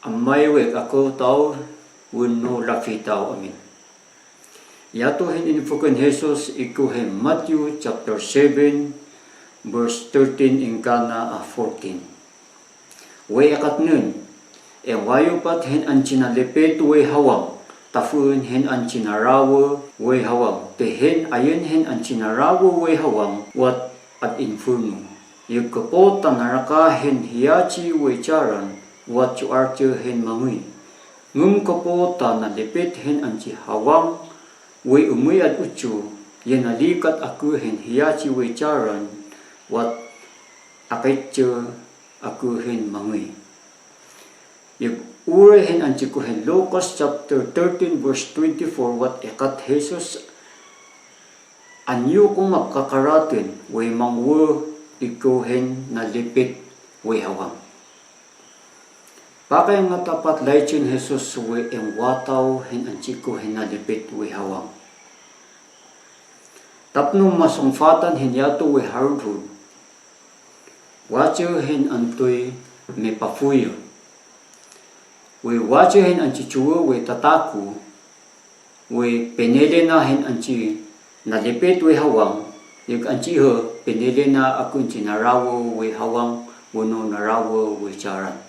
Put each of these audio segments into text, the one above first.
Amay wek ako tao wano lafi tao amin. Yato hin infukan Jesus ikuhin Matthew chapter 7 verse 13 ingkana 14. Way akat nun, wayo pat hin ang chinalipit way hawang, tafun hin ang chinarawa way hawang, tehen ayun hin ang chinarawa way hawang, wat at inferno. Yugkapo tanaraka hin hiyachi way charan, wat chuarche hin manguy. Ngum kapo tanalipit hin ang hawang, way umuy at ucho, yanalikat aku hin hiyachi way charan, wat akaitche aku hin manguy. Yung uray hin ang chikuhin Lucas chapter 13 verse 24, wat ikat Jesus anyo kung magkakaratin way mangwo ikuhin na lipit way hawang. Pakay nga tapat laichin Jesus way wataw hin ang chikuhin na lipit way hawang. Tapno masungfatan hin yato way hardwood. Wacho hin antoy may pafuyo. Way wacho hin ang chichuwa way tataku. Way pinili na hin ang chi nalipit way hawang. Yung ang chiho pinili na akong chinarawo way hawang. Wano narawo way charan.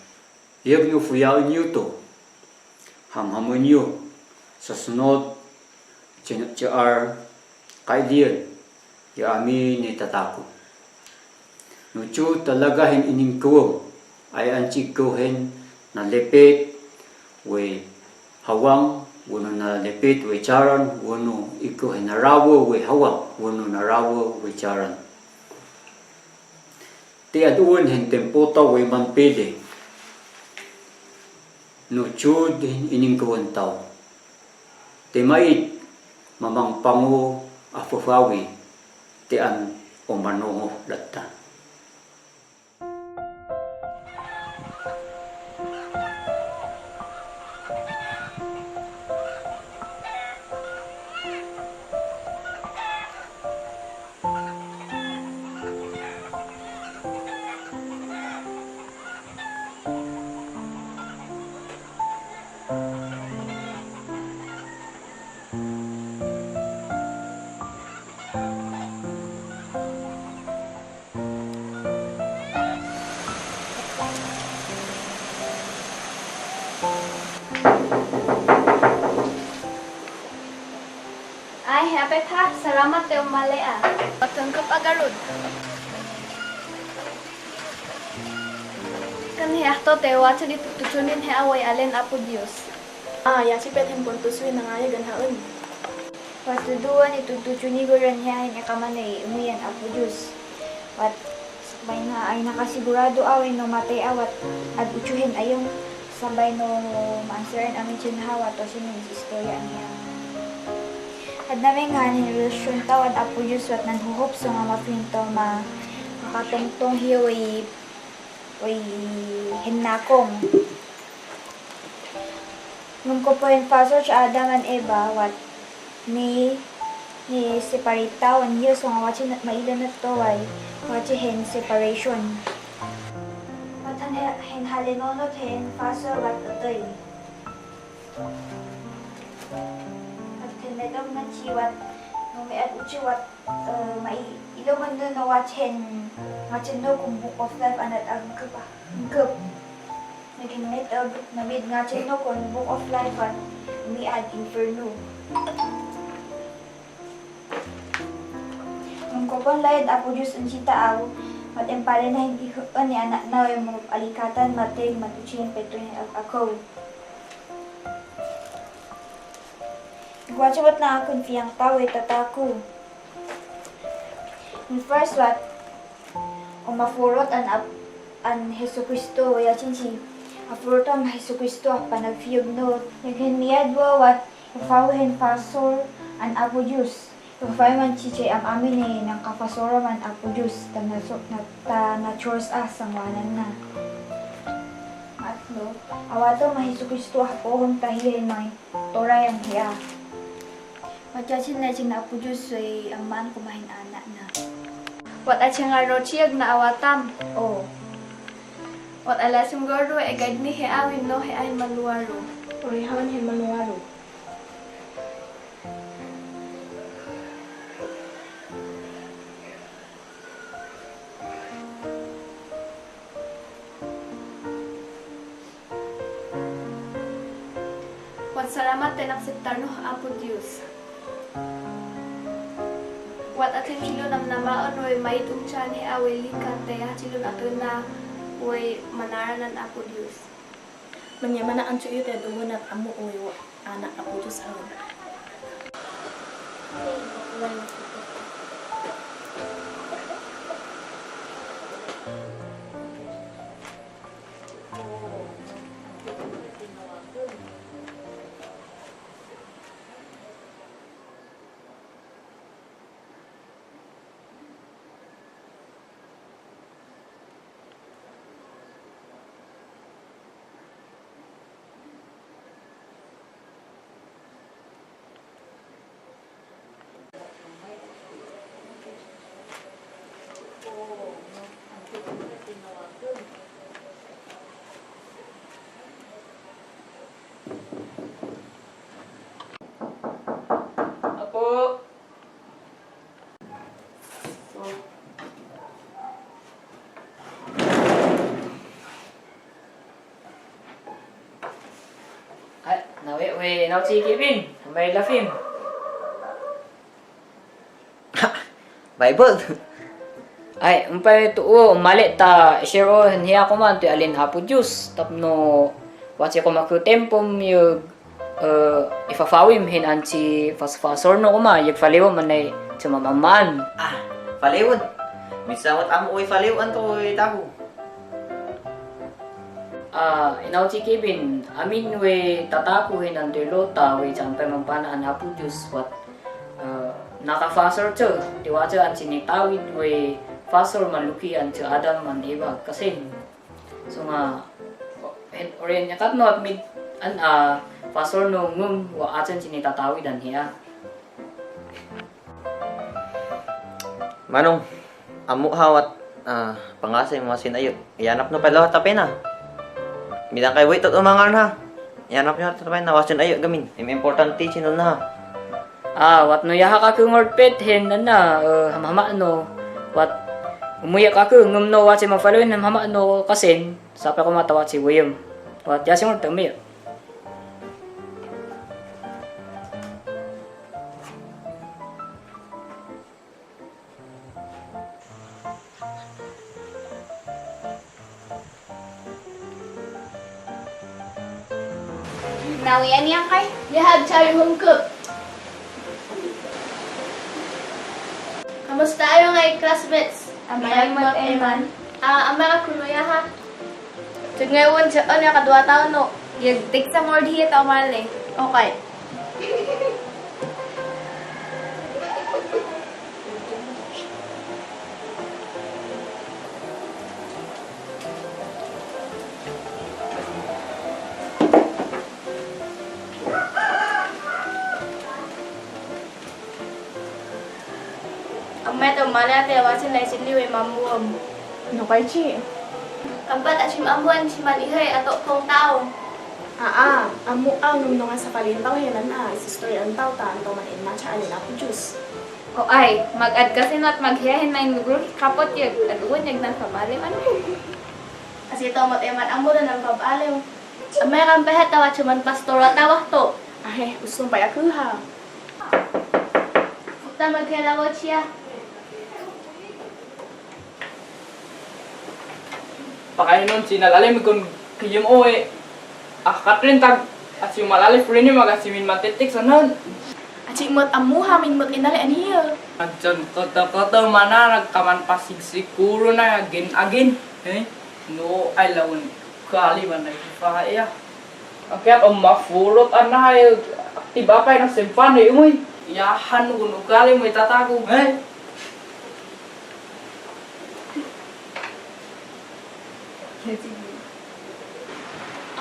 Yung nyo fuyaw nyo to. Hamhamon nyo. Sa sunod chiar kaidiyan. Yung amin ni tataku. Nuchu talaga hin iningkuwang ay ang chikuhin na lipit way hawang, wano na lipit way charan, wano ikuhin narawo way hawang, wano narawo way charan. Ti aduan hin tempota way manpili. Nuchu din iningkuwang tao. Ti mait mamang pangu afufawi ti an umanoho latta. Ay, hapit ha. Salamat tayo malaya. Patungkap agarod. Kanhiyak to tayo watsa dito tutunin he away alen apo Diyos. Yasipet hin puntuswin na nga yagan haon. Patuduan itututuni ko rin hiyahin ikamanay umuyan apo Diyos. Pat sabay na ay nakasigurado awin no matay awat at uchuhin ayong sabay no maansaran amin chinhawa to sinong istorya niya. At namin nga ni relasyon tawad apo Diyos at nanhuhop so nga mapinto makatungtong hiyo ay hinakong. Nung ko po yung pasok sa Adam and Eva, wat ni separate tawan hiyo so nga watsi mailan na to ay watsi hin separation. At hin halinonot hin pasok at itoy. Tinedam na chiwat no may at uchiwat mai iloman do na watchen no kung book of life anat ang kup naging net na mid nga chen no kung book of life at mi ad inferno nung kopon layad apo Diyos ang sitaaw at empare na hindi ni anak na yung mga alikatan mateng matuchin petro ako. Gwachawat na akong fiyang taway tataku. In first what, umafurot an Hesu Kristo, waya chinsi, afurot ang Hesu Kristo, panagfiyog no, naghin miyadwa wat, ifawahin pasor an Apo Diyos. Ifaway man chichay ang amin eh, ng kapasora man Apo Diyos, na chores ang wanan na. At no, awato ma Hesu Kristo, hapohong tahiyan may toray ang hiya. Matyasin na siyang Apo Diyos ay ang man kumahin anak na. Wat at siya nga rochiyag na awatam. Oh. Wat alas yung gordo ay guide ni heawin no heahin maluwaro. Uri hawan hin manuaro. Wat salamat tinaksiptar no Apo Diyos. Wat atin silo namnamaon way maitong siya ni away likate silo ato na way manaranan Apo Diyos. Manyaman na ang suyo tayo dumunat amo uyo anak Apo Diyos hawan. Apo. Ay, nawe na si Kevin. May lafim. Bible. Ay, umpay tuo mali ta share niya ko man to alin Apo Diyos tapno watch ko makutempom yung ifafawim hin anti fasfasor no kuma yung faliw man ay sumamaman. Ah, faliwon. Misawat amo ko'y faliwan to taho. Inaw si Kevin, amin we tatakuhin ang lota we sampay mampanaan Apo Diyos what naka-fasor to. Tiwaja ang sinitawid we fasor maluki ang to Adam man Eva kasi so nga orin niya katno at mid fasor no ngum wa atin sinitatawid ang hiya. Manong, amo hawat pangasay mga sinayo. Iyanap no pala tapin na. Bilang kay wait at umangar na. Iyanap nyo tapin na wasin ayo gamin. Important teaching nun na. Wat no yaha ka kung orpet hen na hamama no wat umuya ka kung ngum no wat si mafaloin hamama no kasin sa pa ko matawat si William. Wat yasin mo tamiya. Nawian niya kay? Yahag siya yung hungkup. Kamusta ayo nga classmates? Amayang mag-eman. Amara kunuya ha. Tig ngayon siya niya kadua taon no. Yagtik sa more diya ta umali. Okay. Ang meto malate wasin lai sinliwe mamuam. No kay chi. Kampat at simambuan si Manihay ato kong tao. Amo ang nung nga sa palintaw yan na sistoy ang tao ta anto man inna cha alin Apo Diyos. O ay, mag-ad kasi not maghiyahin na yung group kapot yun. Aduan yun ng pamali man. Kasi ito mateman ang muna ng pabaliw. Ang may kampehet tawa cuman pastora tawa to. Ay, gusto pa yaku ha. Kita magkailangot siya. Pakain nun sinalalim kung kiyum oe. Katrin tag at yung malalif rin yung magasimin matitik sa nun. Acik mot amuha min mot inali aniya. At dyan kota-kota mana nagkaman pasig siguro na agin. No, ay lawon kali man na ifaya. Kaya kung mafurot anay aktiba pa ng simpan eh umoy. Yahan kung ukali mo itatago.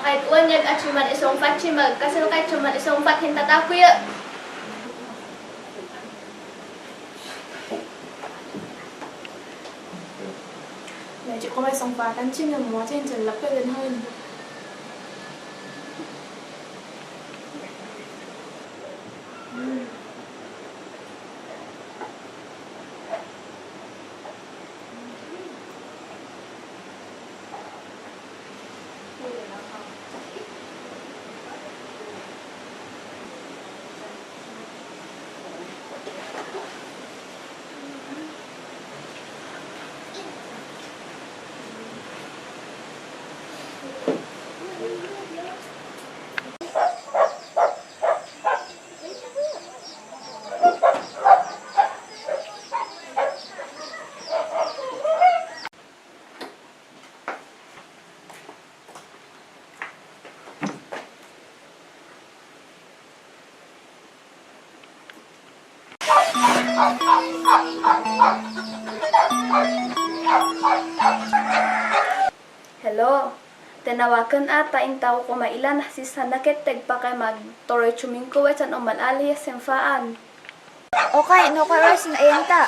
Kahit uanyag at cuman isong fat chimag. Kasi kahit cuman isong fat hintatakuya. Mẹ chịu có bài sống phá căn chinh là múa trên trần lập tuyệt lên hơn. Hello. Tinawakan ata in tao ko mailan si sanakit tagpa kay mag toroy chumingko at san umalali semfaan. Okay, no karas na ayanta.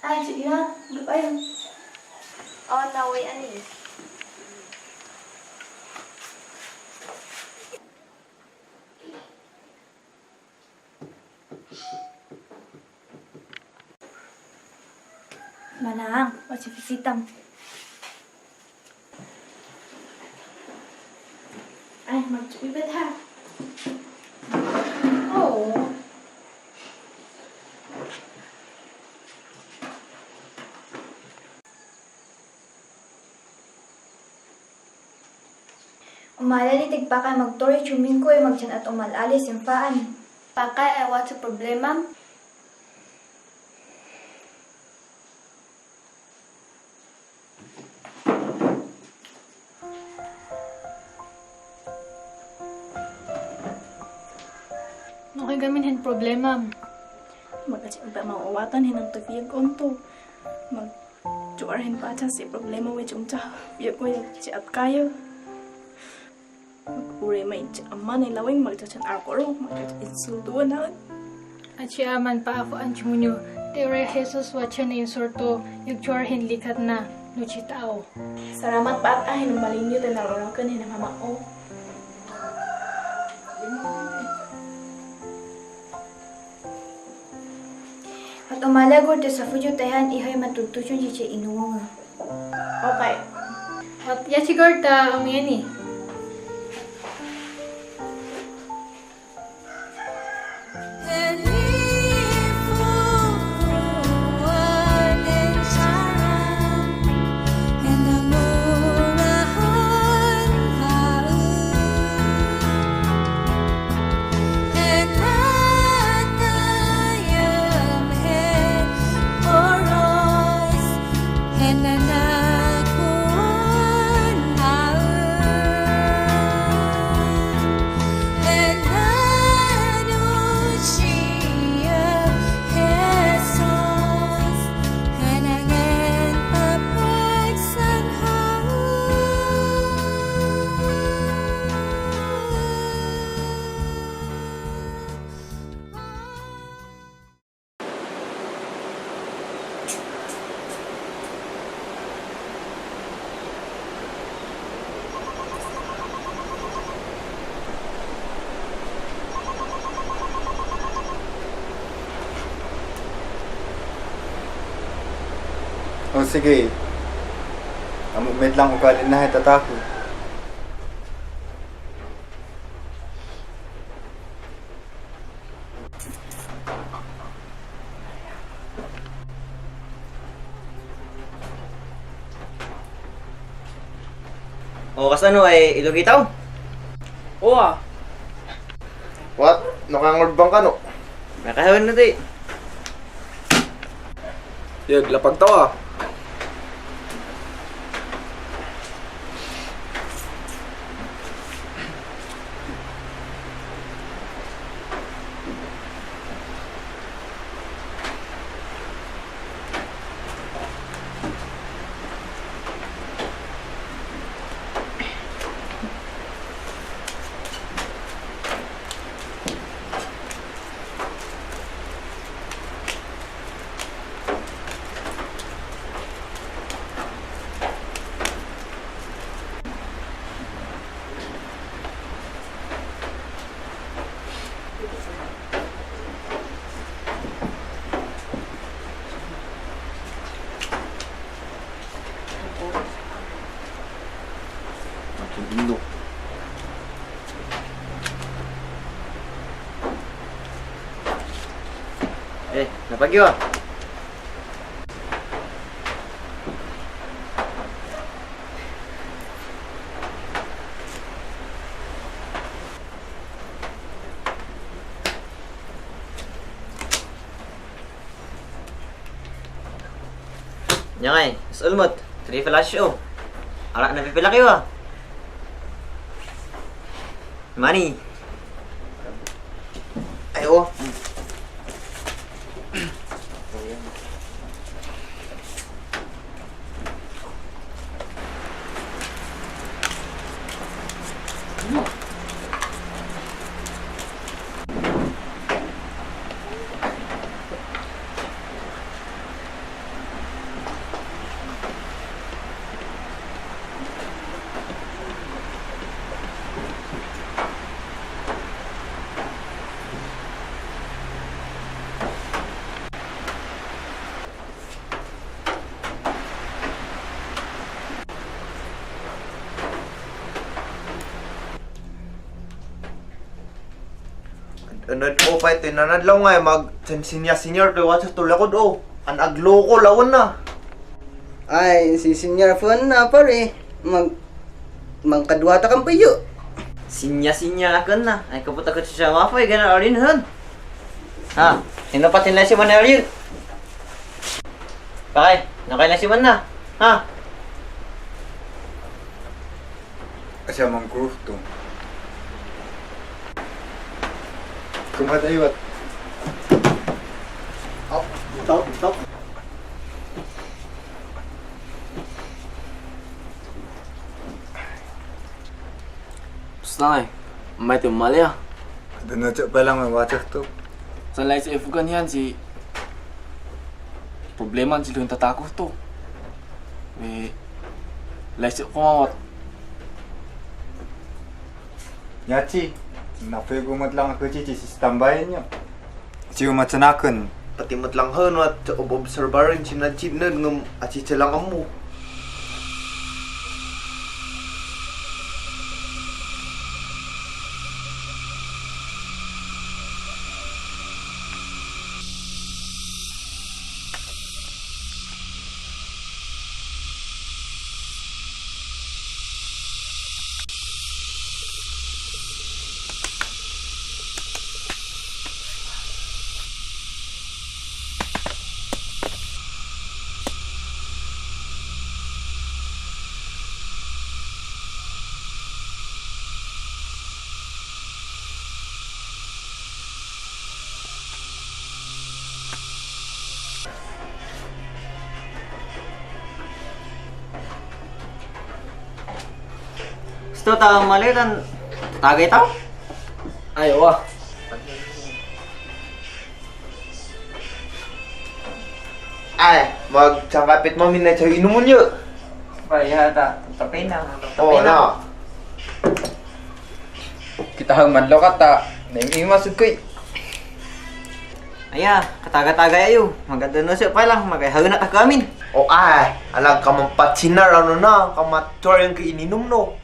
Ay, sige na. Ayun. Oh, naway ani. Manang, masifisitam. Ay, mag-ibig ha. Oo. Umalali tigpakay magturi chumingko ay magsan at umalali simpaan. Pakay ay what's the problema? Okay gamin hen problema. Magkacik ba mauwatan hinang tagfiyag onto. Mag-juarhin pa siya si problema with yung cha. Fiyag ko yung si at kayo. Mag-uri may ama na ilawing magchachan arkoro. Mag-insultuan na. At siya man pa ako ang chunyo. Teore Jesus watcha na yung sorto. Yagchor hen likat na. Nuchi tao. Salamat pa at ahin malinyo na narurakan hinang hamao. At umalagor te sa fujo tayan ihay matutusyon siya inuwa nga. Okay. At yasigor ta ang yan eh. O sige. Amugmed lang ugalin na tatako. O kas ano ay ilugitaw? Oo ah. What? Nakangord bang ka no? Nakahawin na di. Yag, lapag tawa. Tundo. Napagyo. Nyangay, sulmot. Three flash oh. Ala na pipila kayo ah. Money. Ay oh. Anad o pa ito, nanadlaw nga mag-senior kay watch to lakod o. An agloko lawan na. Ay, si Senior Fon na pare. Magkadwata kang payo. Sinya akan na. Ay kaputa ko siya mafay gana orin hun. Ha, sino pa tinla si Manel yun? Pakay, nakailan si Man na. Ha? Asya mang gusto. Kumat ayot. Stop. Basta nga may tumali ah. Dunocok pa lang may watch to. Sa lights if kan yan si problema sila yung tatakot to. May lights kumawat. Nyachi, napigumat lang ako chichi si tambayan nyo. Siyo matsanakan. Pati matlang hun at obserbarin sinadsinad ng atitsa lang amo. Gusto tao malitan. Tagay tao? Ayaw ah. Ay, magtsangkapit mo minna sa inumun nyo. Bayata. Tapay na. Oo na. Kita hang madlaw ka ta. Naiming masud koy. Aya, kataga-taga ayo. Maganda na siya pa lang. Magayhaw na ka amin. O ay, alang ka mampatsinar ano na, kamator yung kaininom no.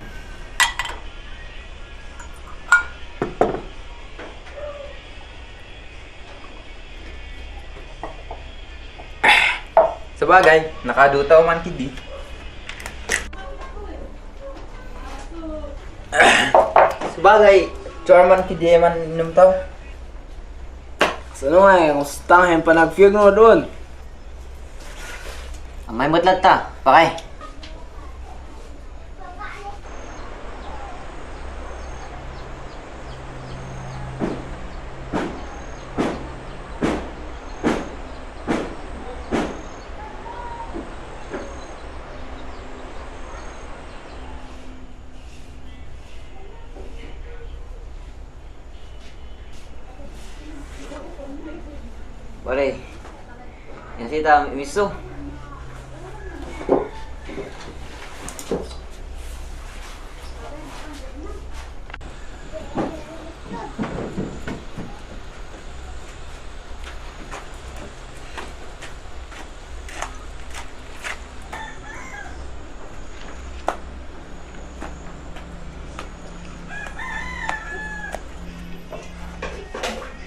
Sabagay, nakadutaw man kidi. Sabagay, Charman kidi man inom tao. Sano nga kustang hen pa nag-fiyog mo doon. Ang may mutlat ta. Pakay. Boleh. Yang sita miso.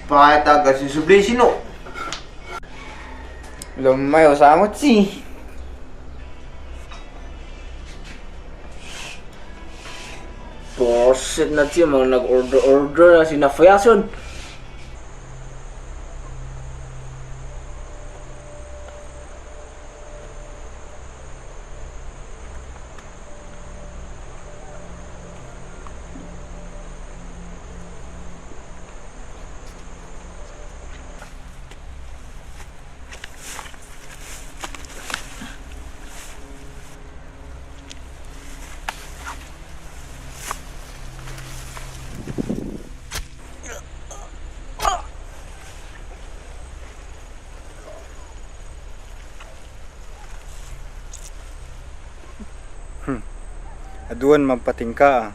Pahitaga si subli sino? Lumay, usamot si. Boset na siya, mga nag-order na sinafayason. Aduan mampatingka ah.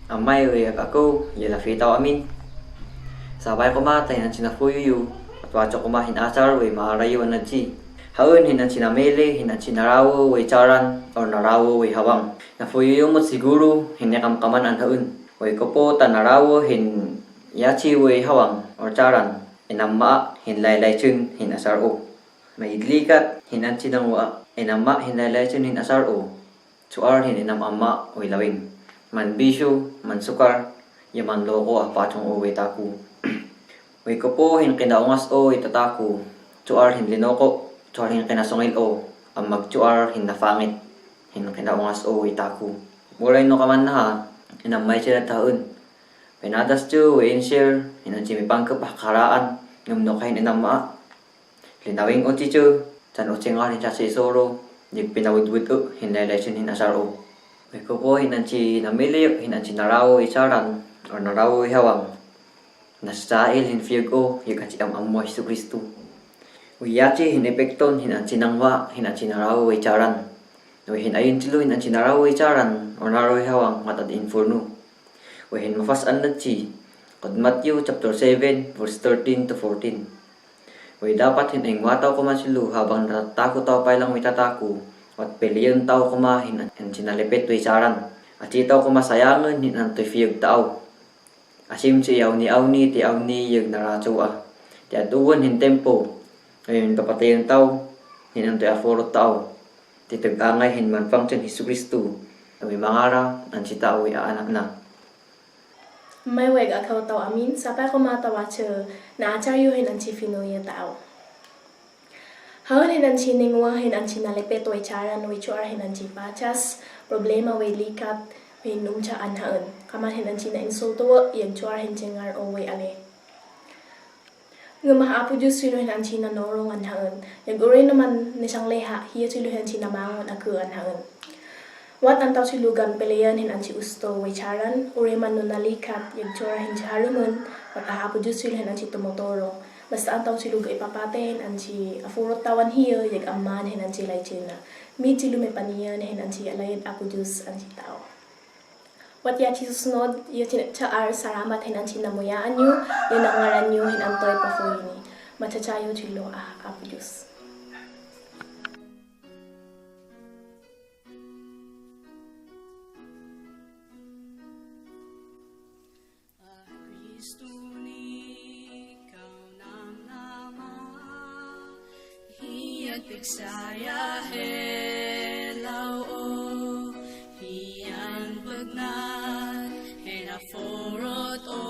Amay, uy, ako, yala fitaw amin. Sabay ko matay ng sinafuyu, at wacho kumahin asar, uy, maarayo na ji. Haun, hinan sinamele, hinan sinarawo, uy, charan, or narawo, uy, hawang. Nafuyu mo siguro, hinekam-kaman ang haun. Uy, ko po, tanarawo, hin yachi, uy, hawang, or charan. Inama, hinlaylay chun, hin asar o. May idlikat, hinan sinangwa, inama, hinlaylay chun, hin asar o. Suar, hin inamama, uy, lawing. Man bisyo, man sukar, yaman loko apatong uwi taku. Uwi ko po hin kinaungas o itataku, tuar hin linoko, tuar hin kinasungil o, ang magtuar hin nafangit, hin kinaungas o itaku. Muray no kaman na ha, inamay siya na taon. Pinadas tu, uwi share, hinan simipangkap hakaraan, ngumno kahin inama. Linawing o chichu, san o chingar hin siya si isoro, dig pinawidwid o, hin laylesyon hin asar o. May ko hinan si namili, hinan si narawo isaran, o narawo ihawang. Nasail hin fiyag o, yakan si amamo Jesu Kristo. Uyachi hin epekton, hinan si nangwa, hinan si narawo isaran. Uy hinayon silo, hinan si narawo isaran, o narawo ihawang, matad inferno. Uy hin mafasan na si, kod Matthew chapter 7, verse 13 to 14. Uy dapat hin ingwataw ko man silo, habang natatakot tao pa lang mitataku. At piliyon tao kumahin ang sinalipit to isaran. At sitaw kumasayangan hinang to fiyag tao. Asim si yaw ni ti yaw ni yag naratso ah. Ti aduwan hin tempo. Ngayon papatayon tao hinang to aforot tao. Ti tag-angay hin man function Jesu Kristo. May mangara ang si tao ay aanak na. May weg akaw tao amin, sapay ko matawa siya na acharyuhin ang si Finoy tao. Haun hinan si ningwa hinan si nalipet o icharan o ichuar hinan si pachas, problema way likat, way numchaan haun. Kaman hinan si na insulto, yung chuar hin chingar o way ale. Nga mahaapo Diyos silo hinan si nanorongan haun. Yung uray naman nisang leha, hiya silo hinan si namangon akuan haun. Wat antaw si lugan peleyan hinan si usto way charan, uray man no nalikat, yung chuar hin si harumun, wat ahaapo Diyos silo hinan si tumotoro. Basta ang taong siluga ipapaten, ang si afurot tawan hiyo, yag aman, hinan si laichina. Mid si lumipaniyan, hinan si alayad ako Diyos, ang si tao. Wat ya si susunod, yung chaar saramat, hinan si namuyaan nyo, yung nangaran nyo, hinan to'y pafuy ni. Machachayo chilo, ako Diyos. Pigsaya helaw o hiyan bagnat hinafurot o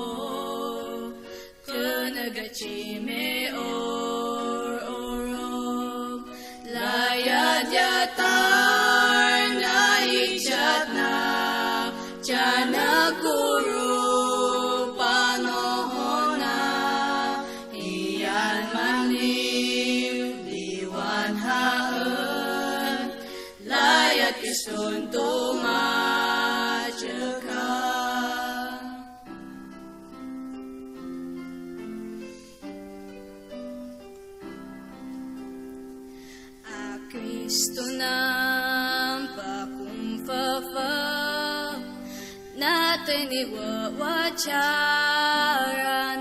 kunagachime or orog layad yatar na ichat na tiyanak guru panohon na hiyan manliw Layat Kriston tumacha Kristo ng pakumfafa natin iwawatsara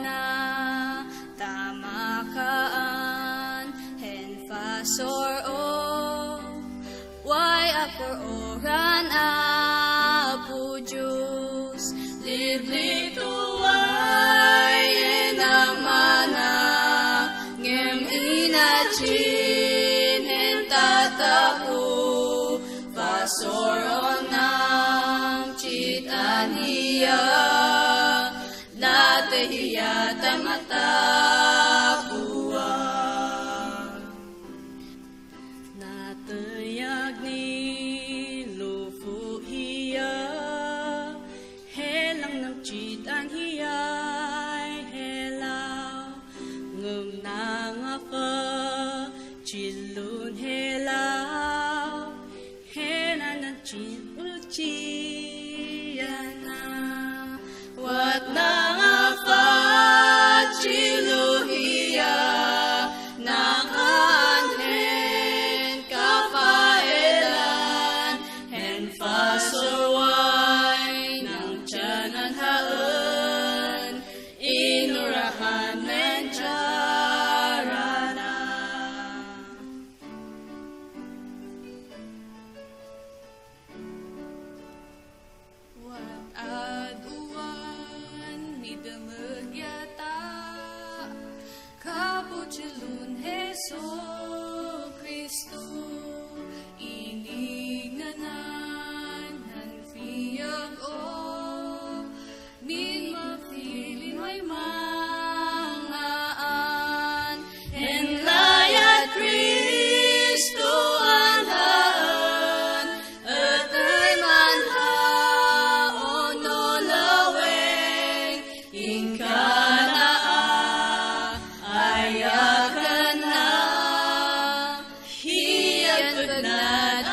na tamakaan hen fasor o why apor oran apo Diyos liblito ay enamana ngem inachin hen tataku pasoron ng chitaniya natehiya tamatapuan natayag ni lufu hiya helang ng chitaniya helaw ngem nangafa chilun helaw henan ng chin uchiana wat nangafa chiluhiya nanganhen kapaelan hen fasorway ng tiyanan haan inurahan men charana wat aduan ni damagyata kapuchilun Heso Kristo inignanan ng fiyag o min mapilin way mangaan en layat Kristo ang haan at ay manhaon no laweng ingkana ayakan na hiyag pagnat